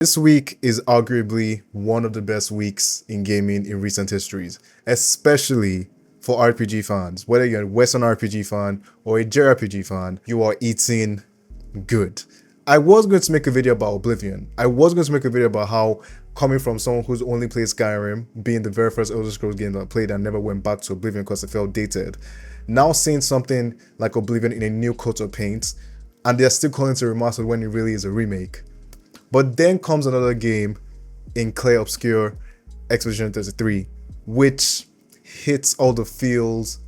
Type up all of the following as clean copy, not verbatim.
This week is arguably one of the best weeks in gaming in recent histories, especially for RPG fans. Whether you're a Western RPG fan or a JRPG fan, you are eating good. I was going to make a video about Oblivion. I was going to make a video about how, coming from someone who's only played Skyrim, being the very first Elder Scrolls game that I played and never went back to Oblivion because it felt dated, now seeing something like Oblivion in a new coat of paint, and they're still calling it a remastered when it really is a remake. But then comes another game in Clair Obscur Expedition 33, which hits all the feels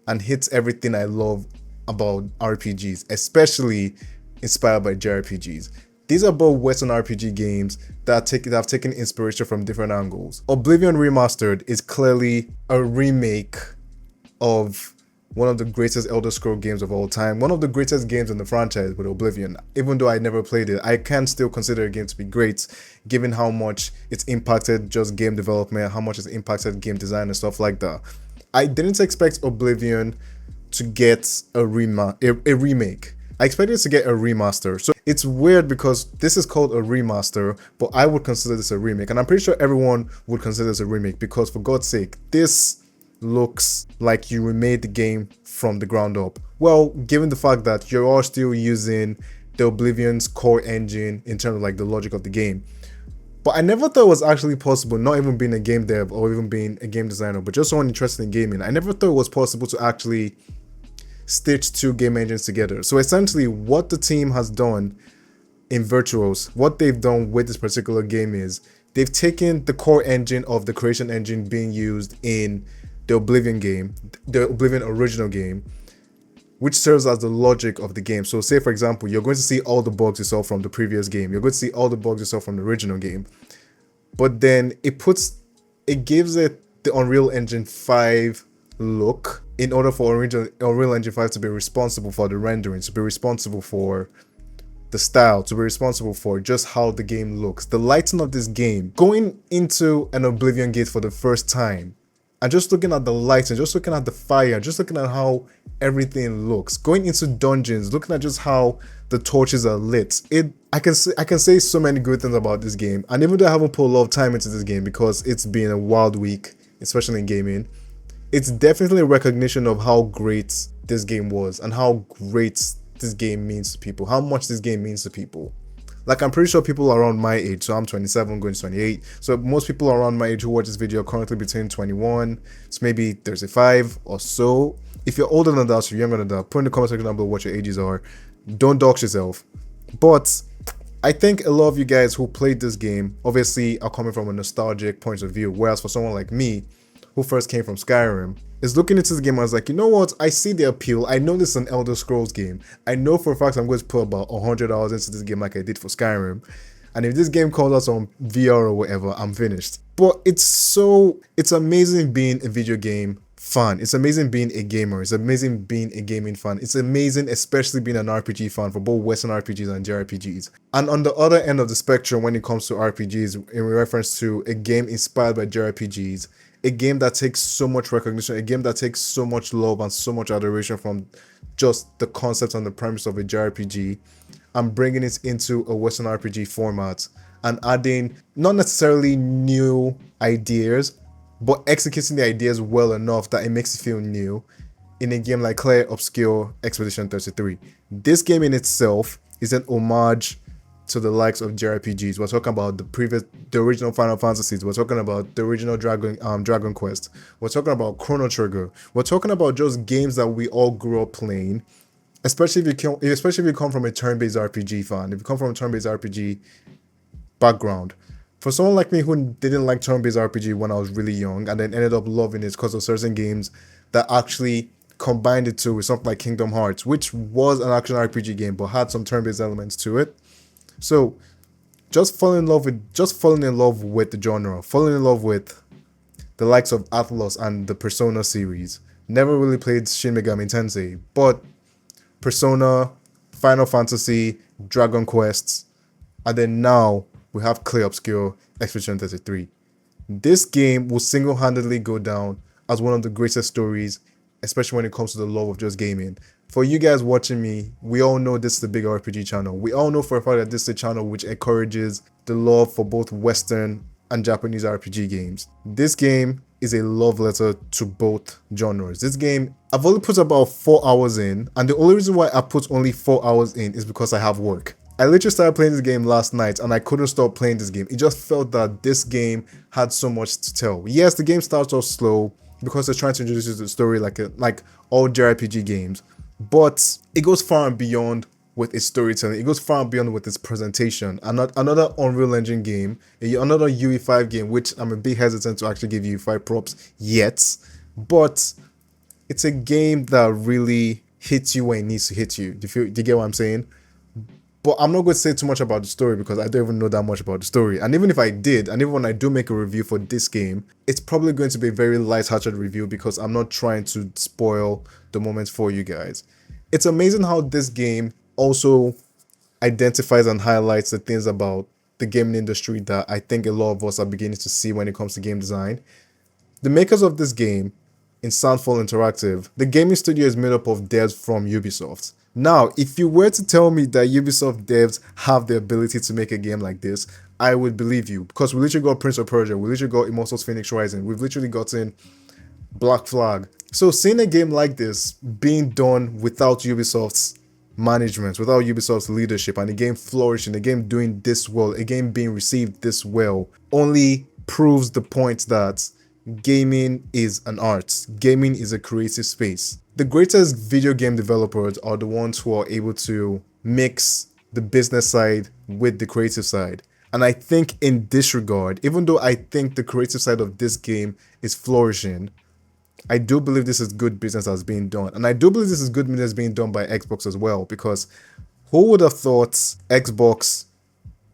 and hits everything I love about RPGs, especially inspired by JRPGs. These are both Western RPG games that have taken inspiration from different angles. Oblivion Remastered is clearly a remake of one of the greatest Elder Scrolls games of all time, one of the greatest games in the franchise with Oblivion. Even though I never played it, I can still consider a game to be great, given how much it's impacted just game development, how much it's impacted game design and stuff like that. I didn't expect Oblivion to get a remake. I expected it to get a remaster. So it's weird because this is called a remaster, but I would consider this a remake. And I'm pretty sure everyone would consider this a remake because, for God's sake, this looks like you remade the game from the ground up. Well, given the fact that you're all still using the Oblivion's core engine in terms of like the logic of the game. But I never thought it was actually possible, not even being a game dev or even being a game designer, but just someone interested in gaming. I never thought it was possible to actually stitch two game engines together. So essentially what the team has done in Virtuos, what they've done with this particular game is they've taken the core engine of the creation engine being used in the Oblivion game, the Oblivion original game, which serves as the logic of the game. So say, for example, you're going to see all the bugs you saw from the previous game. You're going to see all the bugs you saw from the original game. But then it gives it the Unreal Engine 5 look in order for Unreal Engine 5 to be responsible for the rendering, to be responsible for the style, to be responsible for just how the game looks. The lighting of this game, going into an Oblivion gate for the first time, and just looking at the lights and just looking at the fire, just looking at how everything looks, going into dungeons, looking at just how the torches are lit. I can say so many good things about this game. And even though I haven't put a lot of time into this game because it's been a wild week, especially in gaming, it's definitely a recognition of how great this game was and how great this game means to people, how much this game means to people. Like, I'm pretty sure people around my age, so I'm 27 going to 28, so most people around my age who watch this video are currently between 21 to maybe 35 or so. If you're older than that, or you're younger than that, put in the comment section down below what your ages are. Don't dox yourself. But I think a lot of you guys who played this game obviously are coming from a nostalgic point of view, whereas for someone like me, who first came from Skyrim, is looking into the game. I was like, you know what, I see the appeal. I know this is an Elder Scrolls game. I know for a fact I'm going to put about 100 hours into this game like I did for Skyrim, and if this game comes out on VR or whatever, I'm finished. But it's amazing being a video game fan. It's amazing being a gamer. It's amazing being a gaming fan. It's amazing especially being an RPG fan for both Western RPGs and JRPGs. And on the other end of the spectrum, when it comes to RPGs, in reference to a game inspired by JRPGs, a game that takes so much recognition, a game that takes so much love and so much adoration from just the concept and the premise of a JRPG, and bringing it into a Western RPG format and adding not necessarily new ideas, but executing the ideas well enough that it makes it feel new in a game like Clair Obscur Expedition 33. This game in itself is an homage to the likes of JRPGs. We're talking about the original Final Fantasies. We're talking about the original Dragon Quest. We're talking about Chrono Trigger. We're talking about just games that we all grew up playing. Especially if you come from a turn-based RPG fan. If you come from a turn-based RPG background. For someone like me who didn't like turn-based RPG when I was really young, and then ended up loving it because of certain games that actually combined it with something like Kingdom Hearts, which was an action RPG game but had some turn-based elements to it. So just falling in love with the genre, falling in love with the likes of Atlus and the Persona series. Never really played Shin Megami Tensei, but Persona, Final Fantasy, Dragon Quests, and then now we have Clair Obscur Expedition 33. This game will single-handedly go down as one of the greatest stories, especially when it comes to the love of just gaming. For you guys watching me, we all know this is a big RPG channel. We all know for a fact that this is a channel which encourages the love for both Western and Japanese RPG games. This game is a love letter to both genres. This game, I've only put about 4 hours in, and the only reason why I put only 4 hours in is because I have work. I literally started playing this game last night and I couldn't stop playing this game. It just felt that this game had so much to tell. Yes, the game starts off slow because they're trying to introduce you to the story like all JRPG games, but it goes far and beyond with its storytelling. It goes far and beyond with its presentation. Another Unreal Engine game, another UE5 game, which I'm a bit hesitant to actually give UE5 props yet, but it's a game that really hits you when it needs to hit you. Do you get what I'm saying? But I'm not going to say too much about the story because I don't even know that much about the story. And even if I did, and even when I do make a review for this game, it's probably going to be a very light-hearted review because I'm not trying to spoil the moment for you guys. It's amazing how this game also identifies and highlights the things about the gaming industry that I think a lot of us are beginning to see when it comes to game design. The makers of this game, in Soundfall Interactive, the gaming studio is made up of devs from Ubisoft. Now, if you were to tell me that Ubisoft devs have the ability to make a game like this, I would believe you, because we literally got Prince of Persia, we literally got Immortals Phoenix Rising, we've literally gotten Black Flag. So seeing a game like this being done without Ubisoft's management, without Ubisoft's leadership, and a game flourishing, a game doing this well, a game being received this well, only proves the point that gaming is an art. Gaming is a creative space. The greatest video game developers are the ones who are able to mix the business side with the creative side. And I think in this regard, even though I think the creative side of this game is flourishing, I do believe this is good business that's being done. And I do believe this is good business being done by Xbox as well, because who would have thought Xbox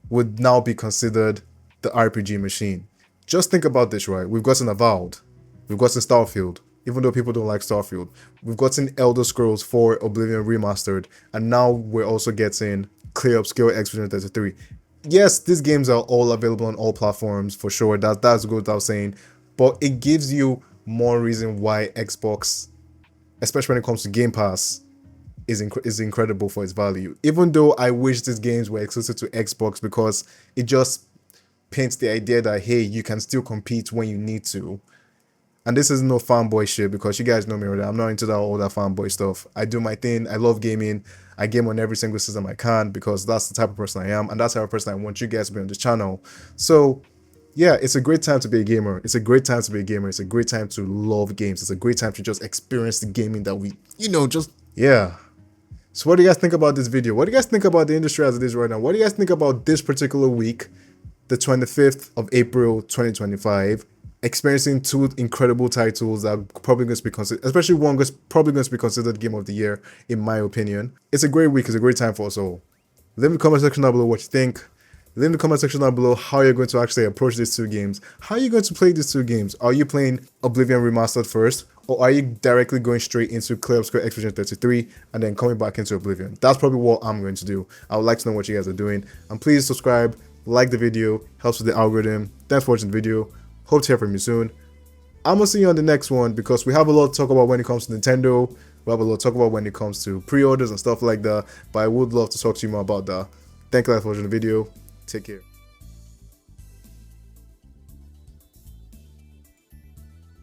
would now be considered the RPG machine? Just think about this, right? We've gotten Avowed, we've gotten Starfield, even though people don't like Starfield. We've gotten Elder Scrolls 4 Oblivion Remastered, and now we're also getting Clair Obscur X-33. Yes, these games are all available on all platforms for sure. That's good without saying, but it gives you more reason why Xbox, especially when it comes to Game Pass, is incredible for its value. Even though I wish these games were exclusive to Xbox because it just paints the idea that, hey, you can still compete when you need to. And this is no fanboy shit because you guys know me already. I'm not into all that fanboy stuff. I do my thing. I love gaming. I game on every single system I can because that's the type of person I am. And that's the type of person I want you guys to be on this channel. So yeah, it's a great time to be a gamer. It's a great time to be a gamer. It's a great time to love games. It's a great time to just experience the gaming that we, yeah. So what do you guys think about this video? What do you guys think about the industry as it is right now? What do you guys think about this particular week, the 25th of April, 2025? Experiencing two incredible titles that are probably going to be considered, especially one that's probably going to be considered Game of the Year, in my opinion. It's a great week. It's a great time for us all. Leave in the comment section down below what you think. Leave in the comment section down below how you're going to actually approach these two games. How are you going to play these two games? Are you playing Oblivion Remastered first, or are you directly going straight into Clair Obscur X-33 and then coming back into Oblivion? That's probably what I'm going to do. I would like to know what you guys are doing. And please subscribe, like the video, helps with the algorithm. Thanks for watching the video. Hope to hear from you soon. I'm gonna see you on the next one because we have a lot to talk about when it comes to Nintendo. We have a lot to talk about when it comes to pre-orders and stuff like that. But I would love to talk to you more about that. Thank you guys for watching the video. Take care.